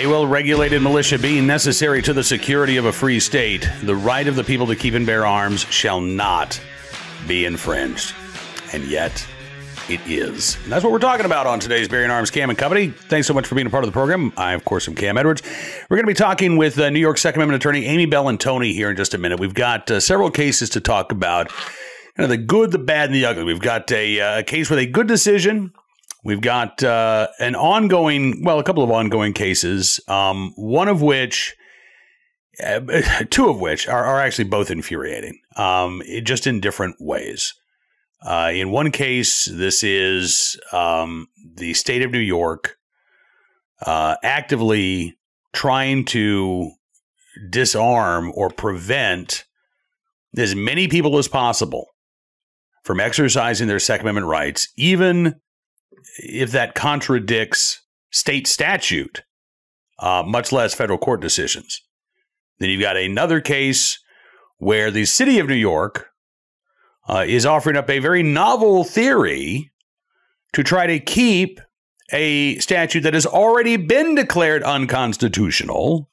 A well-regulated militia being necessary to the security of a free state, the right of the people to keep and bear arms shall not be infringed. And yet, it is. And that's what we're talking about on today's Bearing Arms Cam and Company. Thanks so much for being a part of the program. I, of course, am Cam Edwards. We're going to be talking with New York Second Amendment attorney Amy Bellantoni here in just a minute. We've got several cases to talk about, the good, the bad, and the ugly. We've got a case with a good decision. We've got a couple of ongoing cases, one of which, two of which are actually both infuriating, just in different ways. In one case, this is the state of New York actively trying to disarm or prevent as many people as possible from exercising their Second Amendment rights, even if that contradicts state statute, much less federal court decisions. Then you've got another case where the city of New York is offering up a very novel theory to try to keep a statute that has already been declared unconstitutional,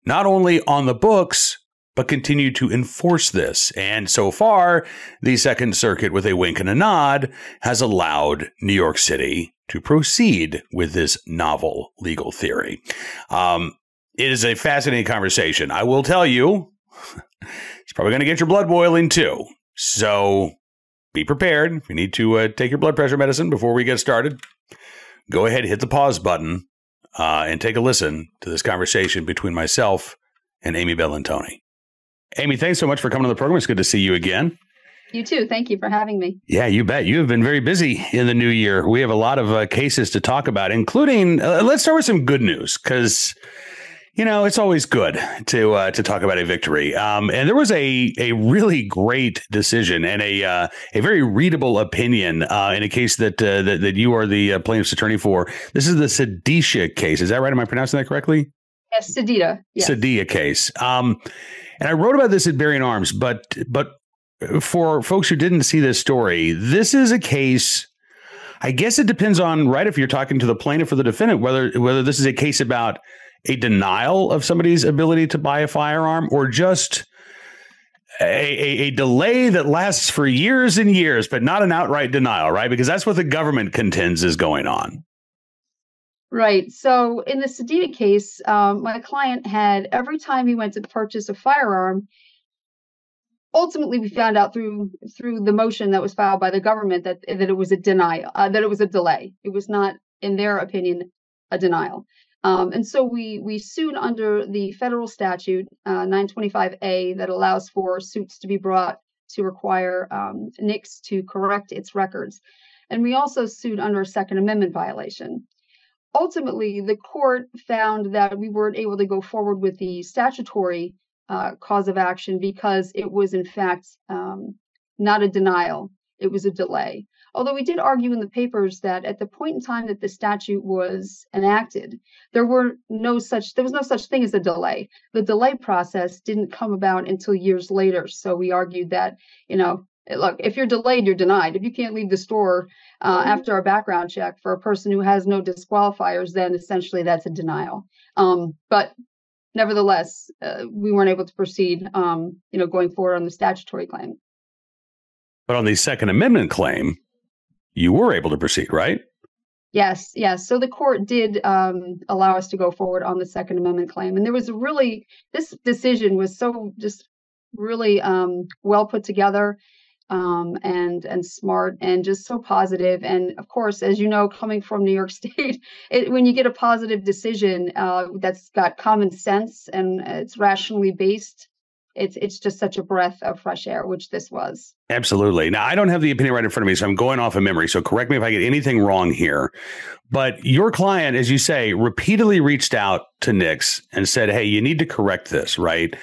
not only on the books, but continue to enforce this. And so far, the Second Circuit, with a wink and a nod, has allowed New York City to proceed with this novel legal theory. It is a fascinating conversation. I will tell you, it's probably going to get your blood boiling too. So be prepared. If you need to take your blood pressure medicine before we get started, go ahead, hit the pause button, and take a listen to this conversation between myself and Amy Bellantoni. Amy, thanks so much for coming on the program. It's good to see you again. You too. Thank you for having me. Yeah, you bet. You have been very busy in the new year. We have a lot of cases to talk about, including, let's start with some good news, because, it's always good to talk about a victory. And there was a really great decision and a very readable opinion in a case that you are the plaintiff's attorney for. This is the Sedisha case. Is that right? Am I pronouncing that correctly? Yes, Sedita. Yes. Sedisha case. And I wrote about this at Bearing Arms, but for folks who didn't see this story, this is a case, I guess it depends on, right, if you're talking to the plaintiff or the defendant, whether this is a case about a denial of somebody's ability to buy a firearm or just a delay that lasts for years and years, but not an outright denial, right? Because that's what the government contends is going on. Right. So in the Sedita case, my client had, every time he went to purchase a firearm, ultimately we found out through the motion that was filed by the government that it was a denial, that it was a delay. It was not, in their opinion, a denial. And so we sued under the federal statute, 925A, that allows for suits to be brought to require NICS to correct its records. And we also sued under a Second Amendment violation. Ultimately, the court found that we weren't able to go forward with the statutory cause of action because it was, in fact, not a denial. It was a delay. Although we did argue in the papers that at the point in time that the statute was enacted, there was no such thing as a delay. The delay process didn't come about until years later. So we argued that, look, if you're delayed, you're denied. If you can't leave the store after a background check for a person who has no disqualifiers, then essentially that's a denial. But nevertheless, we weren't able to proceed, going forward on the statutory claim. But on the Second Amendment claim, you were able to proceed, right? Yes. So the court did allow us to go forward on the Second Amendment claim. And there was this decision was so just really well put together. And smart and just so positive. And of course, as you know, coming from New York State, when you get a positive decision that's got common sense and it's rationally based, it's just such a breath of fresh air, which this was. Absolutely. Now, I don't have the opinion right in front of me, so I'm going off of memory. So correct me if I get anything wrong here. But your client, as you say, repeatedly reached out to NICS and said, hey, you need to correct this, right?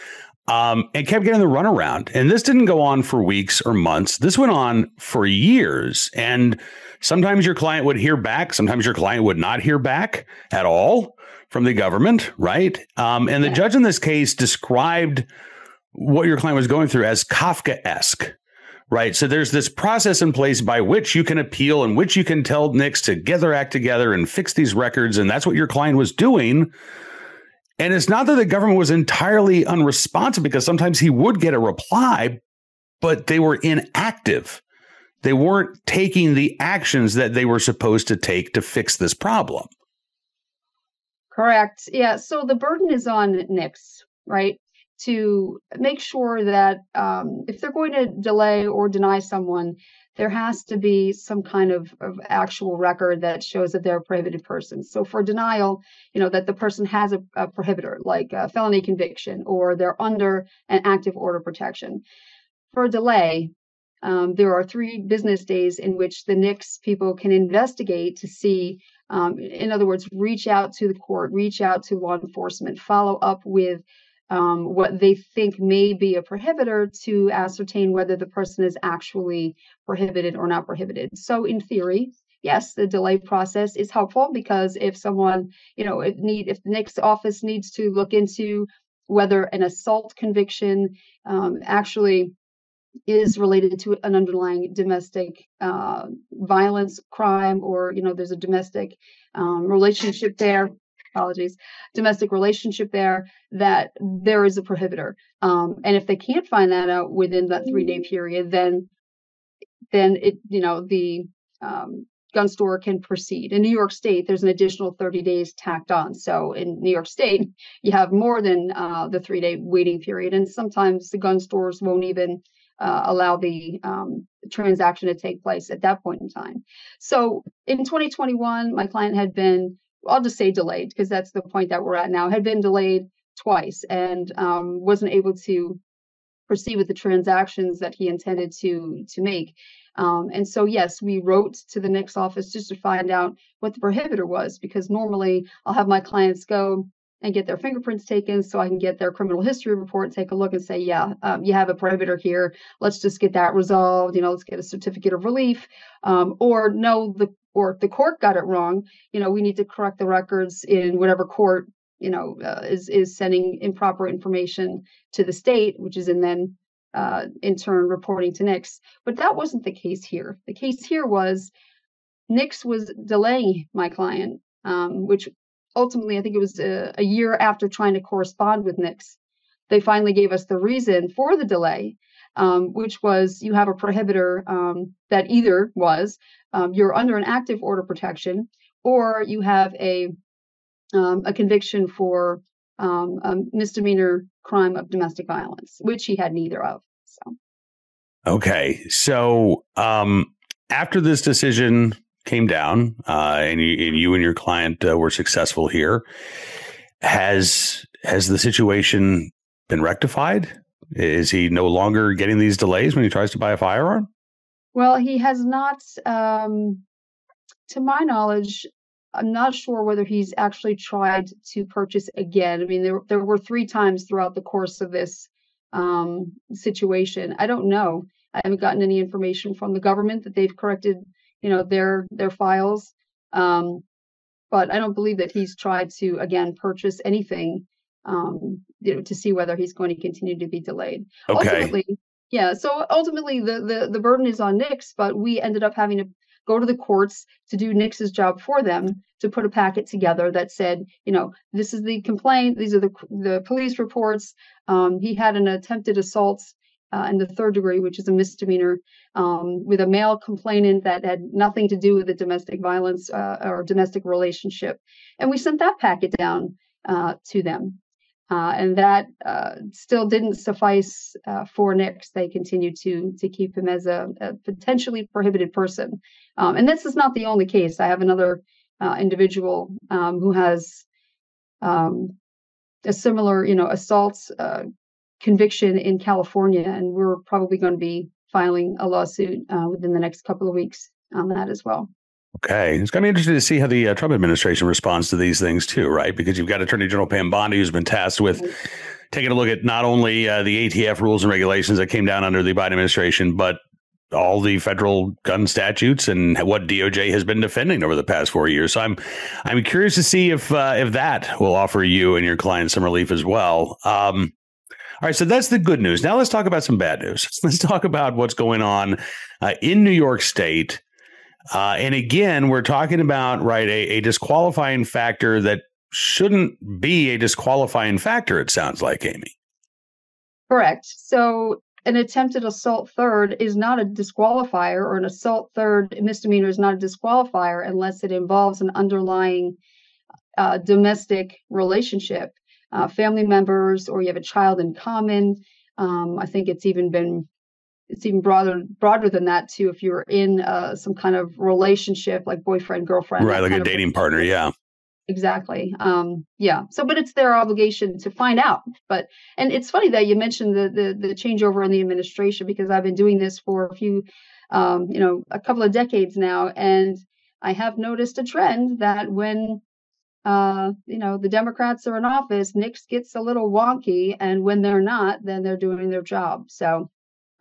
And kept getting the runaround. And this didn't go on for weeks or months. This went on for years. And sometimes your client would hear back. Sometimes your client would not hear back at all from the government, right? And the judge in this case described what your client was going through as Kafkaesque, Right. So there's this process in place by which you can appeal and which you can tell NICS to get their act together and fix these records. And that's what your client was doing. And it's not that the government was entirely unresponsive, because sometimes he would get a reply, but they were inactive. They weren't taking the actions that they were supposed to take to fix this problem. Correct. Yeah. So the burden is on NICS, right, to make sure that if they're going to delay or deny someone, there has to be some kind of actual record that shows that they're a prohibited person. So for denial, that the person has a prohibitor, like a felony conviction, or they're under an active order protection. For a delay, there are 3 business days in which the NICS people can investigate to see, in other words, reach out to the court, reach out to law enforcement, follow up with what they think may be a prohibitor to ascertain whether the person is actually prohibited or not prohibited. So in theory, yes, the delay process is helpful, because if someone, if the NICS office needs to look into whether an assault conviction actually is related to an underlying domestic violence crime, or there's a domestic relationship there. Domestic relationship there, that there is a prohibitor. And if they can't find that out within that 3-day period, then the gun store can proceed. In New York State, there's an additional 30 days tacked on. So in New York State, you have more than the 3-day waiting period. And sometimes the gun stores won't even allow the transaction to take place at that point in time. So in 2021, my client had been, I'll just say delayed, because that's the point that we're at now, had been delayed twice, and wasn't able to proceed with the transactions that he intended to make. And so, yes, we wrote to the NICS office just to find out what the prohibitor was, because normally I'll have my clients go and get their fingerprints taken so I can get their criminal history report, take a look and say, yeah, you have a prohibitor here. Let's just get that resolved. Let's get a certificate of relief. Or no, the court got it wrong. We need to correct the records in whatever court, is sending improper information to the state, which is in turn reporting to NICS. But that wasn't the case here. The case here was NICS was delaying my client, which ultimately, I think it was a year after trying to correspond with NICS, they finally gave us the reason for the delay, which was you have a prohibitor that either was you're under an active order protection, or you have a conviction for a misdemeanor crime of domestic violence, which he had neither of. So, okay, so after this decision came down, and you and your client were successful here, has the situation been rectified? Is he no longer getting these delays when he tries to buy a firearm? Well, he has not, to my knowledge. I'm not sure whether he's actually tried to purchase again. I mean, there were 3 times throughout the course of this situation. I don't know. I haven't gotten any information from the government that they've corrected, their files. But I don't believe that he's tried to again purchase anything, to see whether he's going to continue to be delayed. Okay. Ultimately, the burden is on NICS, but we ended up having to go to the courts to do NICS's job for them, to put a packet together that said, this is the complaint, these are the police reports. He had an attempted assault in the 3rd degree, which is a misdemeanor, with a male complainant that had nothing to do with the domestic violence or domestic relationship. And we sent that packet down to them. And that still didn't suffice for NICS. They continued to keep him as a potentially prohibited person. And this is not the only case. I have another individual who has a similar, assault conviction in California, and we're probably going to be filing a lawsuit within the next couple of weeks on that as well. Okay. It's going to be interesting to see how the Trump administration responds to these things too, right? Because you've got Attorney General Pam Bondi, who's been tasked with taking a look at not only the ATF rules and regulations that came down under the Biden administration, but all the federal gun statutes and what DOJ has been defending over the past 4 years. So I'm curious to see if that will offer you and your client some relief as well. All right, so that's the good news. Now let's talk about some bad news. Let's talk about what's going on in New York State. And again, we're talking about, right, a disqualifying factor that shouldn't be a disqualifying factor, it sounds like, Amy. Correct. So an attempted assault third is not a disqualifier, or an assault third misdemeanor is not a disqualifier unless it involves an underlying domestic relationship, family members, or you have a child in common. I think it's even broader than that too. If you're in some kind of relationship, like boyfriend, girlfriend, right, like a dating partner, yeah. Exactly. Yeah. So, but it's their obligation to find out. And it's funny that you mentioned the changeover in the administration, because I've been doing this for a couple of decades now, and I have noticed a trend that when the Democrats are in office, NICS gets a little wonky, and when they're not, then they're doing their job. So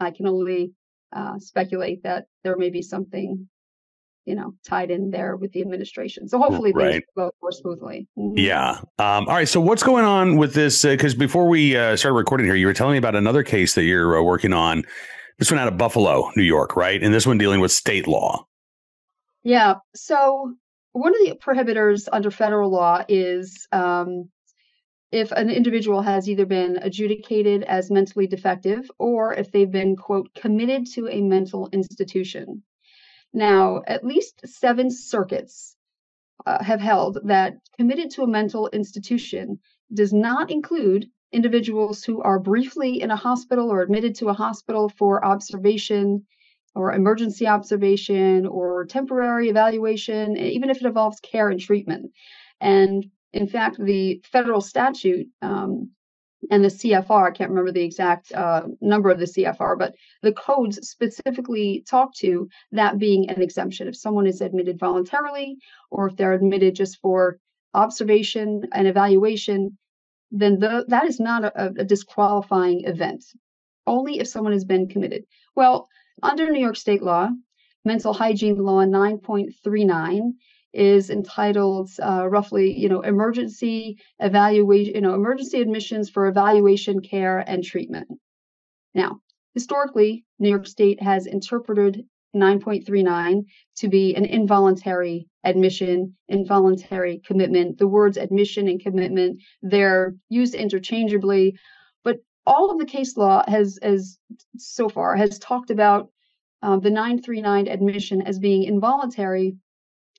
I can only speculate that there may be something tied in there with the administration. So hopefully things go more smoothly. Mm-hmm. Yeah. All right. So what's going on with this? Because before we started recording here, you were telling me about another case that you're working on. This one out of Buffalo, New York, right? And this one dealing with state law. Yeah. So one of the prohibitors under federal law is if an individual has either been adjudicated as mentally defective, or if they've been, quote, committed to a mental institution. Now, at least 7 circuits have held that committed to a mental institution does not include individuals who are briefly in a hospital or admitted to a hospital for observation or emergency observation or temporary evaluation, even if it involves care and treatment. And in fact, the federal statute and the CFR, I can't remember the exact number of the CFR, but the codes specifically talk to that being an exemption. If someone is admitted voluntarily, or if they're admitted just for observation and evaluation, then that is not a disqualifying event, only if someone has been committed. Well, under New York state law, mental hygiene law 9.39 is entitled roughly, emergency evaluation, emergency admissions for evaluation, care, and treatment. Now, historically, New York State has interpreted 9.39 to be an involuntary admission, involuntary commitment. The words admission and commitment, they're used interchangeably, but all of the case law has so far talked about the 939 admission as being involuntary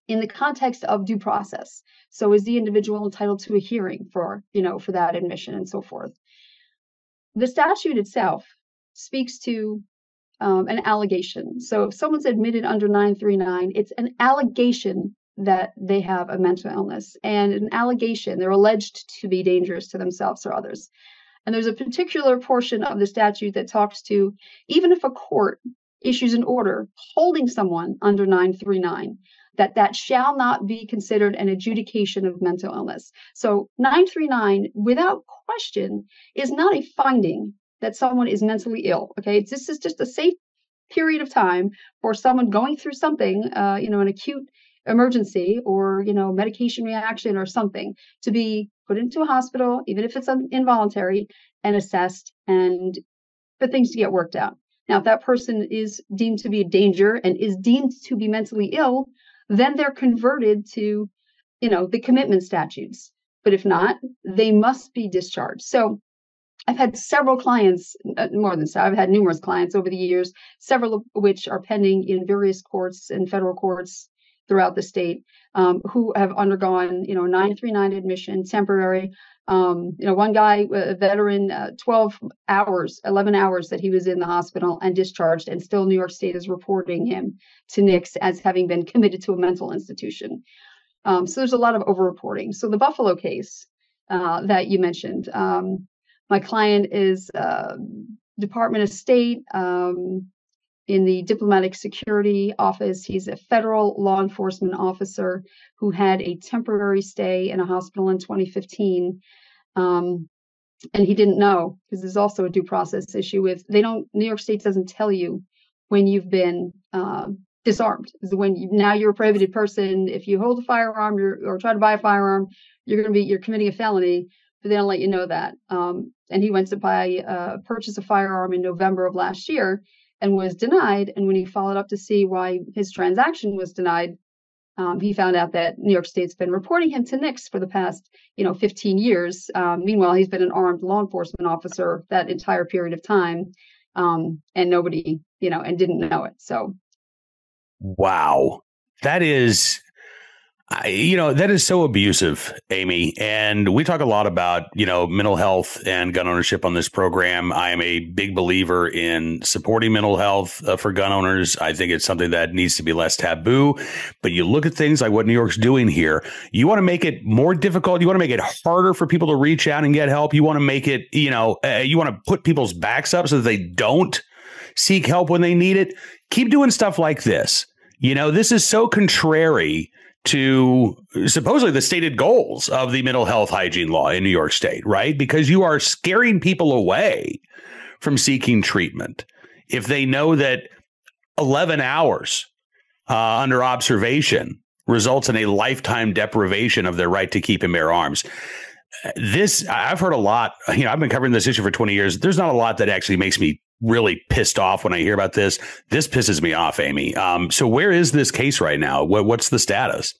in the context of due process. So is the individual entitled to a hearing for that admission and so forth? The statute itself speaks to an allegation. So if someone's admitted under 939, it's an allegation that they have a mental illness, and an allegation, they're alleged to be dangerous to themselves or others. And there's a particular portion of the statute that talks to, even if a court issues an order holding someone under 939, that shall not be considered an adjudication of mental illness. So 939, without question, is not a finding that someone is mentally ill. Okay, this is just a safe period of time for someone going through something, an acute emergency or medication reaction or something, to be put into a hospital, even if it's involuntary, and assessed, and for things to get worked out. Now, if that person is deemed to be a danger and is deemed to be mentally ill, then they're converted to, the commitment statutes. But if not, they must be discharged. So I've had several clients, I've had numerous clients over the years, several of which are pending in various courts and federal courts throughout the state, who have undergone, 939 admission, temporary. One guy, a veteran, 11 hours that he was in the hospital and discharged, and still New York State is reporting him to NICS as having been committed to a mental institution. So there's a lot of overreporting. So the Buffalo case that you mentioned, my client is Department of State in the Diplomatic Security Office. He's a federal law enforcement officer who had a temporary stay in a hospital in 2015. And he didn't know, because there's also a due process issue with, New York State doesn't tell you when you've been disarmed. Now you're a prohibited person. If you hold a firearm or try to buy a firearm, you're committing a felony, but they don't let you know that. and he went to purchase a firearm in November of last year and was denied. And when he followed up to see why his transaction was denied, he found out that New York State's been reporting him to NICS for the past, 15 years. Meanwhile, he's been an armed law enforcement officer that entire period of time, and nobody, and didn't know it. So, wow, that is. That is so abusive, Amy. And we talk a lot about, mental health and gun ownership on this program. I am a big believer in supporting mental health for gun owners. I think it's something that needs to be less taboo. But you look at things like what New York's doing here. You want to make it more difficult. You want to make it harder for people to reach out and get help. You want to make it, you want to put people's backs up so that they don't seek help when they need it. Keep doing stuff like this. This is so contrary to supposedly the stated goals of the mental health hygiene law in New York State, right? Because you are scaring people away from seeking treatment if they know that 11 hours under observation results in a lifetime deprivation of their right to keep and bear arms. I've heard a lot, I've been covering this issue for 20 years. There's not a lot that actually makes me really pissed off when I hear about this. This pisses me off, Amy. So where is this case right now? What's the status?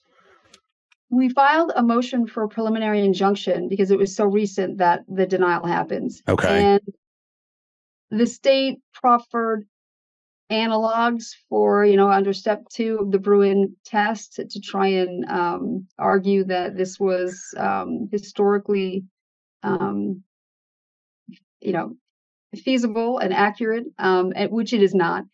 We filed a motion for a preliminary injunction because it was so recent that the denial happens. Okay. And the state proffered analogs for, under step 2 of the Bruin test to try and argue that this was historically, feasible and accurate, which it is not.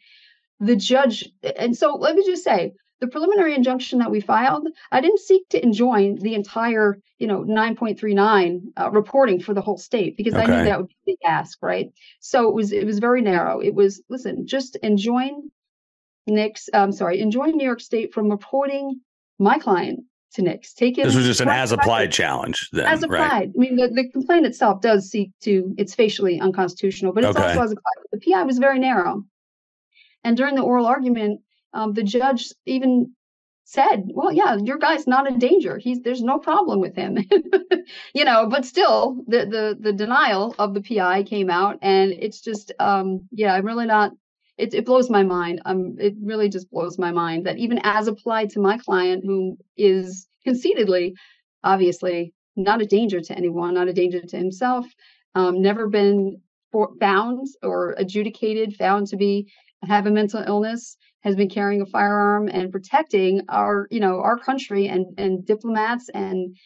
The judge, and so let me just say, the preliminary injunction that we filed, I didn't seek to enjoin the entire, 9.39 reporting for the whole state because I knew that would be a big ask, right? So it was very narrow. It was, listen, just enjoin New York State from reporting my client to NICS. This was just an as-applied challenge then, as applied. Right? I mean, the complaint itself does seek to, it's facially unconstitutional, but it's also as applied. The PI was very narrow. And during the oral argument, the judge even said, well, yeah, your guy's not in danger. There's no problem with him, but still the denial of the PI came out, and it's just, I'm really not, it blows my mind. It really just blows my mind that even as applied to my client, who is concededly, obviously not a danger to anyone, not a danger to himself, never been found or adjudicated, found to have a mental illness, has been carrying a firearm and protecting our country and diplomats, and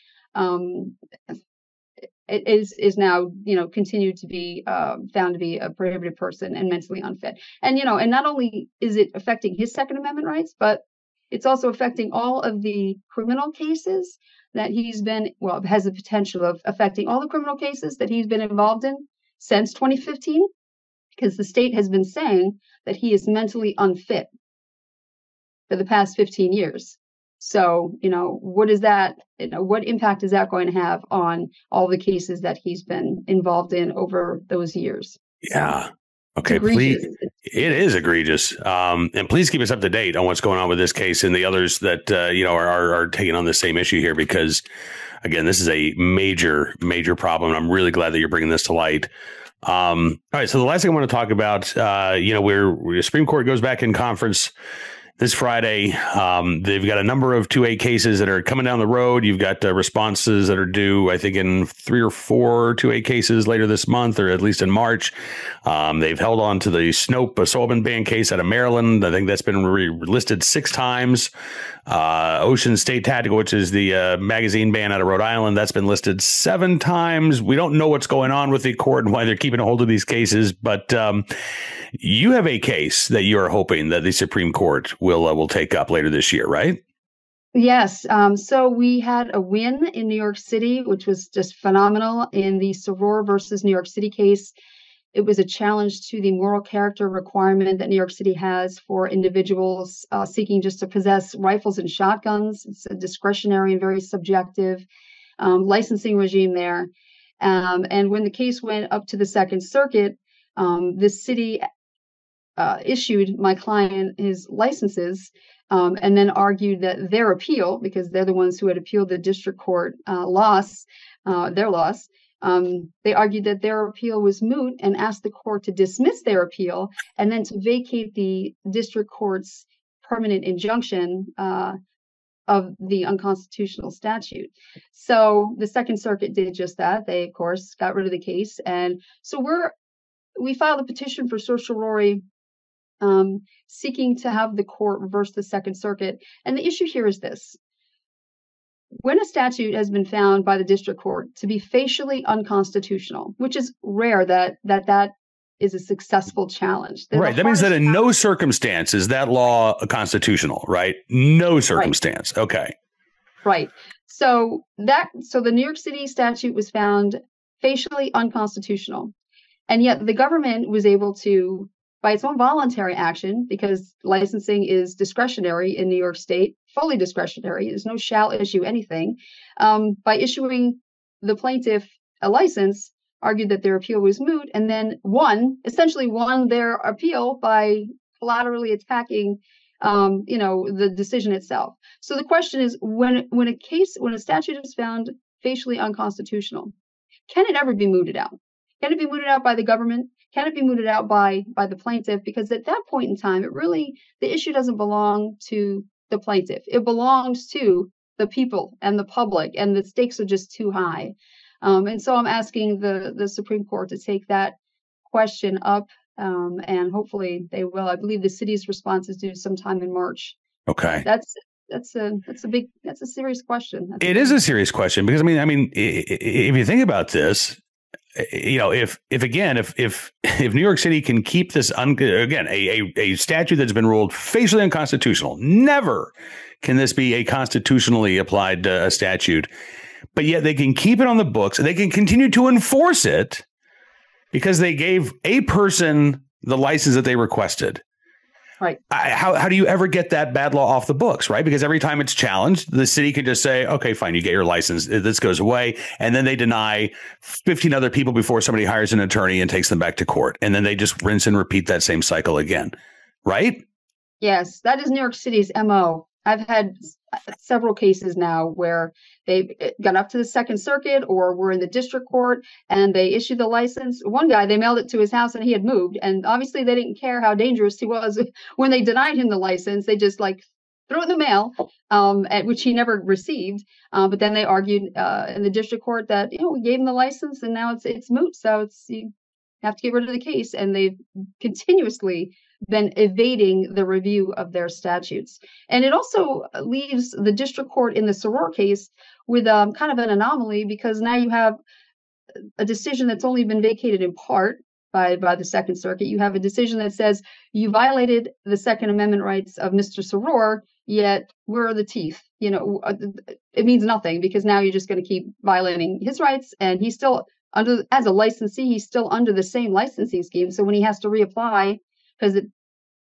it is now, continued to be found to be a prohibited person and mentally unfit. And, and not only is it affecting his Second Amendment rights, but it's also affecting all of the criminal cases that has the potential of affecting all the criminal cases that he's been involved in since 2015, because the state has been saying that he is mentally unfit for the past 15 years. So, what is that? What impact is that going to have on all the cases that he's been involved in over those years? Yeah. Okay. Please. It is egregious. And please keep us up to date on what's going on with this case and the others that, are taking on the same issue here, because again, this is a major, major problem. And I'm really glad that you're bringing this to light. All right. So the last thing I want to talk about, where the Supreme Court goes back in conference this Friday. They've got a number of 2A cases that are coming down the road. You've got responses that are due, I think, in 3 or 4 2A cases later this month, or at least in March. They've held on to the Snope assault ban case out of Maryland. I think that's been listed 6 times. Ocean State Tactical, which is the magazine ban out of Rhode Island, that's been listed 7 times. We don't know what's going on with the court and why they're keeping a hold of these cases, but you have a case that you are hoping that the Supreme Court will take up later this year, right? Yes. So we had a win in New York City, which was just phenomenal, in the Soror versus New York City case. It was a challenge to the moral character requirement that New York City has for individuals seeking just to possess rifles and shotguns. It's a discretionary and very subjective licensing regime there. And when the case went up to the Second Circuit, the city issued my client his licenses, and then argued that their appeal, because they're the ones who had appealed the district court their loss, They argued that their appeal was moot and asked the court to dismiss their appeal and then to vacate the district court's permanent injunction of the unconstitutional statute. So the Second Circuit did just that. They, of course, got rid of the case. And so we filed a petition for certiorari seeking to have the court reverse the Second Circuit. And the issue here is this. When a statute has been found by the district court to be facially unconstitutional, which is rare that is a successful challenge. Right. That means that in no circumstance is that law constitutional, right? No circumstance. Right. Okay. Right. So the New York City statute was found facially unconstitutional. And yet the government was able to, by its own voluntary action, because licensing is discretionary in New York State, fully discretionary, there's no shall issue anything, by issuing the plaintiff a license, argued that their appeal was moot, and then essentially won their appeal by collaterally attacking, the decision itself. So the question is, when a statute is found facially unconstitutional, can it ever be mooted out? Can it be mooted out by the government? Can it be mooted out by the plaintiff? Because at that point in time, the issue doesn't belong to the plaintiff. It belongs to the people and the public, and the stakes are just too high. And so I'm asking the Supreme Court to take that question up, and hopefully they will. I believe the city's response is due sometime in March. Okay. That's a serious question. It is a serious question because I mean, if you think about this, if New York City can keep this a statute that's been ruled facially unconstitutional, never can this be a constitutionally applied statute. But yet they can keep it on the books and they can continue to enforce it because they gave a person the license that they requested. Right. How do you ever get that bad law off the books? Right. Because every time it's challenged, the city can just say, OK, fine, you get your license. This goes away. And then they deny 15 other people before somebody hires an attorney and takes them back to court. And then they just rinse and repeat that same cycle again. Right. Yes, that is New York City's MO. I've had several cases now where they've gone up to the Second Circuit or were in the district court and they issued the license. One guy, they mailed it to his house and he had moved. And obviously they didn't care how dangerous he was. When they denied him the license, they just threw it in the mail, which he never received. But then they argued in the district court that, we gave him the license and now it's moot. So you have to get rid of the case. And they've continuously been evading the review of their statutes. And it also leaves the district court in the Soror case with kind of an anomaly, because now you have a decision that's only been vacated in part by the Second Circuit. You have a decision that says you violated the Second Amendment rights of Mr. Soror, yet where are the teeth? It means nothing because now you're just going to keep violating his rights, and he's still as a licensee, he's still under the same licensing scheme. So when he has to reapply, because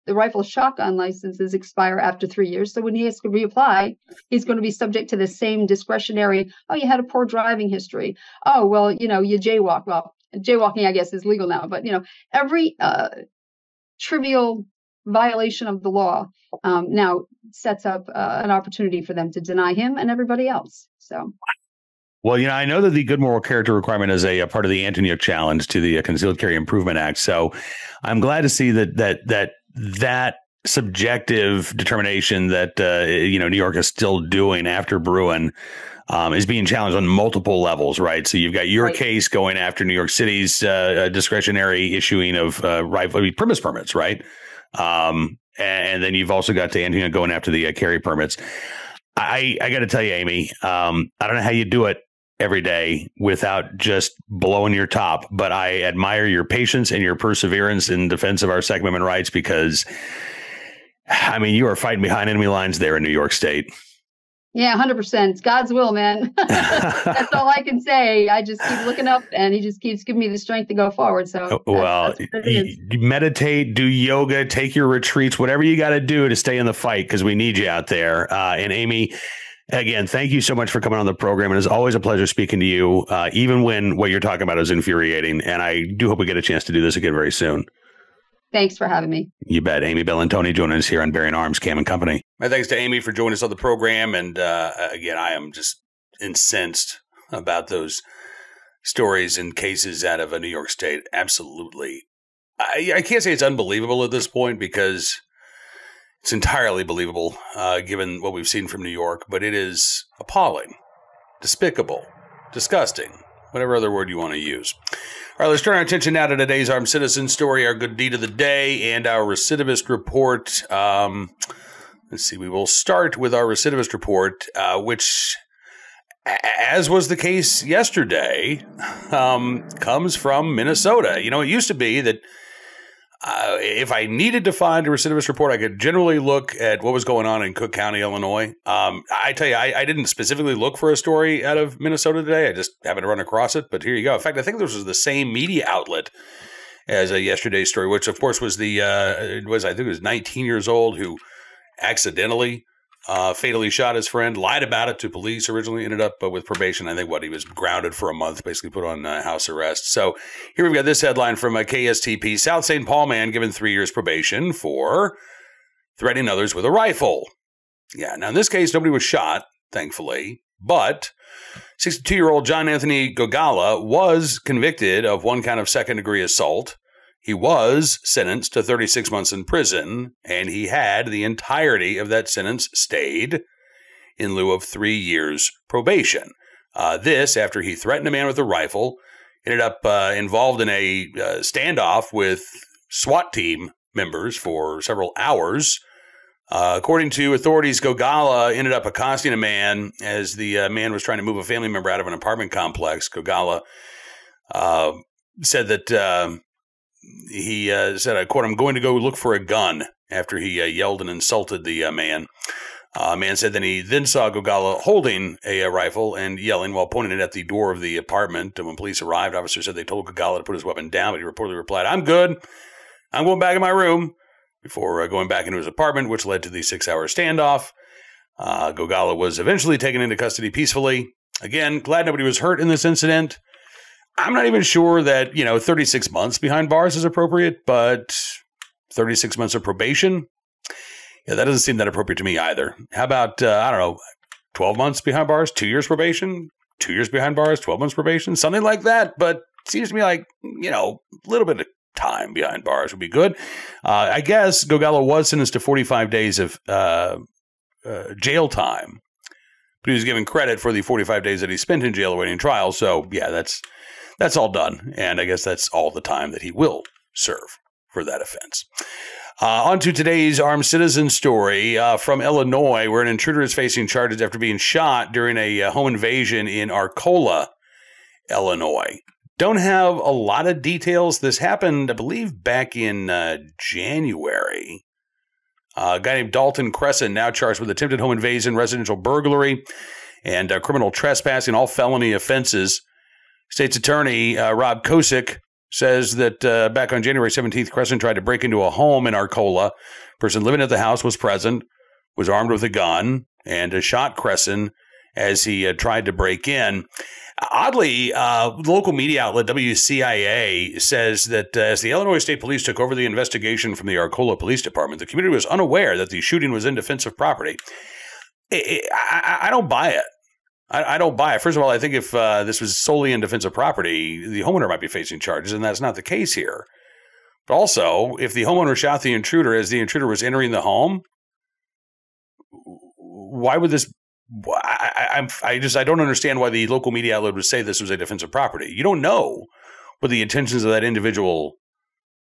the rifle shotgun licenses expire after 3 years. So when he has to reapply, he's going to be subject to the same discretionary, you had a poor driving history. Oh, well, you jaywalk. Well, jaywalking, I guess, is legal now. But, every trivial violation of the law now sets up an opportunity for them to deny him and everybody else. So. Well, I know that the good moral character requirement is a part of the Antonyuk challenge to the Concealed Carry Improvement Act. So I'm glad to see that subjective determination that, New York is still doing after Bruin is being challenged on multiple levels. Right. So you've got your case going after New York City's discretionary issuing of premise permits. Right. And then you've also got the Antonyuk going after the carry permits. I got to tell you, Amy, I don't know how you do it every day without just blowing your top, but I admire your patience and your perseverance in defense of our Second Amendment rights because, you are fighting behind enemy lines there in New York State. Yeah, 100%. It's God's will, man. That's all I can say. I just keep looking up and he just keeps giving me the strength to go forward. So, meditate, do yoga, take your retreats, whatever you got to do to stay in the fight because we need you out there. And Amy, again, thank you so much for coming on the program. And it's always a pleasure speaking to you, even when what you're talking about is infuriating. And I do hope we get a chance to do this again very soon. Thanks for having me. You bet. Amy Bellantoni joining us here on Bearing Arms, Cam & Company. My thanks to Amy for joining us on the program. And again, I am just incensed about those stories and cases out of New York State. Absolutely. I can't say it's unbelievable at this point because it's entirely believable given what we've seen from New York, but it is appalling, despicable, disgusting, whatever other word you want to use. All right, let's turn our attention now to today's Armed Citizen story, our good deed of the day, and our recidivist report. Let's see, we will start with our recidivist report, which, as was the case yesterday, comes from Minnesota. You know, it used to be that if I needed to find a recidivist report, I could generally look at what was going on in Cook County, Illinois. I tell you, I didn't specifically look for a story out of Minnesota today. I just happened to run across it. But here you go. In fact, I think this was the same media outlet as yesterday's story, which, of course, was I think it was 19 years old who accidentally fatally shot his friend, lied about it to police, originally ended up with probation. I think he was grounded for a month, basically put on house arrest. So here we've got this headline from KSTP. South St. Paul man given 3 years probation for threatening others with a rifle. Yeah, now in this case, nobody was shot, thankfully, but 62-year-old John Anthony Gogala was convicted of one count of second-degree assault. He was sentenced to 36 months in prison, and he had the entirety of that sentence stayed in lieu of 3 years probation. This after he threatened a man with a rifle, ended up involved in a standoff with SWAT team members for several hours. According to authorities, Gogala ended up accosting a man as the man was trying to move a family member out of an apartment complex. Gogala said that he said, I quote, "I'm going to go look for a gun," after he yelled and insulted the man. Man said then he saw Gogala holding a rifle and yelling while pointing it at the door of the apartment. And when police arrived, officers said they told Gogala to put his weapon down, but he reportedly replied, "I'm good. I'm going back in my room," before going back into his apartment, which led to the 6-hour standoff. Gogala was eventually taken into custody peacefully. Again, glad nobody was hurt in this incident. I'm not even sure that, 36 months behind bars is appropriate, but 36 months of probation? Yeah, that doesn't seem that appropriate to me either. How about, 12 months behind bars, 2 years probation, 2 years behind bars, 12 months probation, something like that. But it seems to me like, a little bit of time behind bars would be good. I guess Gogala was sentenced to 45 days of jail time, but he was given credit for the 45 days that he spent in jail awaiting trial. So, yeah, that's all done. And I guess that's all the time that he will serve for that offense. On to today's Armed Citizen story from Illinois, where an intruder is facing charges after being shot during a home invasion in Arcola, Illinois. Don't have a lot of details. This happened, I believe, back in January. A guy named Dalton Crescent now charged with attempted home invasion, residential burglary, and criminal trespassing, all felony offenses. State's attorney Rob Kosick says that back on January 17th, Crescent tried to break into a home in Arcola. Person living at the house was present, was armed with a gun, and shot Crescent as he tried to break in. Oddly, the local media outlet WCIA says that as the Illinois State Police took over the investigation from the Arcola Police Department, the community was unaware that the shooting was in defense of property. I don't buy it. I don't buy it. First of all, I think if this was solely in defense of property, the homeowner might be facing charges, and that's not the case here. But also, if the homeowner shot the intruder as the intruder was entering the home, why would this? I don't understand why the local media outlet would say this was a defense of property. You don't know what the intentions of that individual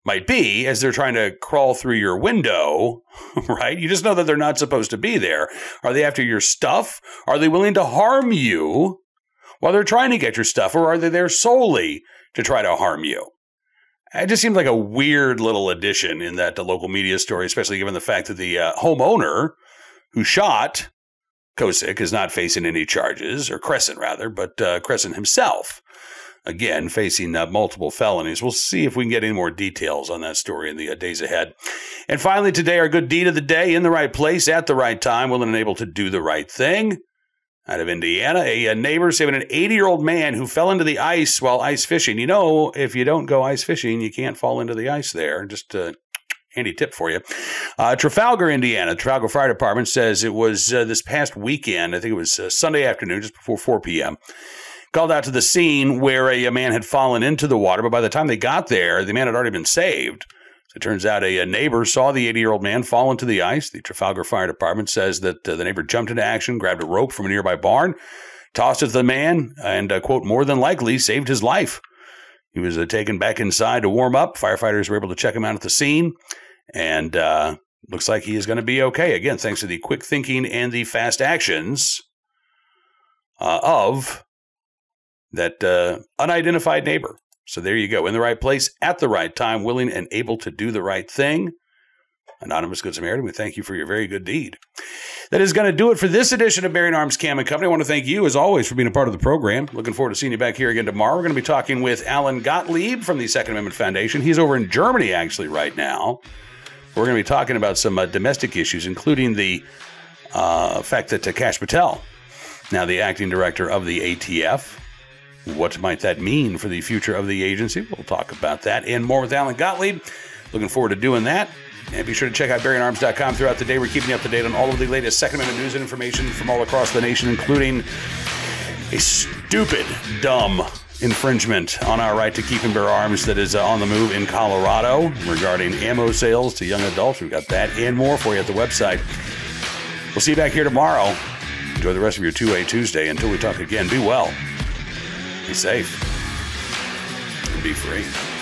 might be as they're trying to crawl through your window, right? You just know that they're not supposed to be there. Are they after your stuff? Are they willing to harm you while they're trying to get your stuff? Or are they there solely to try to harm you? It just seems like a weird little addition in that local media story, especially given the fact that the homeowner who shot Kosick is not facing any charges, or Crescent rather, but Crescent himself, again, facing multiple felonies. We'll see if we can get any more details on that story in the days ahead. And finally, today, our good deed of the day, in the right place, at the right time, willing and able to do the right thing. Out of Indiana, a neighbor saving an 80-year-old man who fell into the ice while ice fishing. You know, if you don't go ice fishing, you can't fall into the ice there. Just a handy tip for you. Trafalgar, Indiana, Trafalgar Fire Department says it was this past weekend, I think it was Sunday afternoon, just before 4 p.m., called out to the scene where a man had fallen into the water. But by the time they got there, the man had already been saved. So it turns out a neighbor saw the 80-year-old man fall into the ice. The Trafalgar Fire Department says that the neighbor jumped into action, grabbed a rope from a nearby barn, tossed it to the man, and, quote, more than likely saved his life. He was taken back inside to warm up. Firefighters were able to check him out at the scene, and looks like he is going to be okay. Again, thanks to the quick thinking and the fast actions of that unidentified neighbor. So there you go. In the right place, at the right time, willing and able to do the right thing. Anonymous Good Samaritan, we thank you for your very good deed. That is going to do it for this edition of Bearing Arms Cam & Company. I want to thank you, as always, for being a part of the program. Looking forward to seeing you back here again tomorrow. We're going to be talking with Alan Gottlieb from the Second Amendment Foundation. He's over in Germany, actually, right now. We're going to be talking about some domestic issues, including the fact that Kash Patel, now the acting director of the ATF, what might that mean for the future of the agency? We'll talk about that and more with Alan Gottlieb. Looking forward to doing that. And be sure to check out BearingArms.com throughout the day. We're keeping you up to date on all of the latest Second Amendment news and information from all across the nation, including a stupid, dumb infringement on our right to keep and bear arms that is on the move in Colorado regarding ammo sales to young adults. We've got that and more for you at the website. We'll see you back here tomorrow. Enjoy the rest of your 2A Tuesday. Until we talk again, be well, be safe, and be free.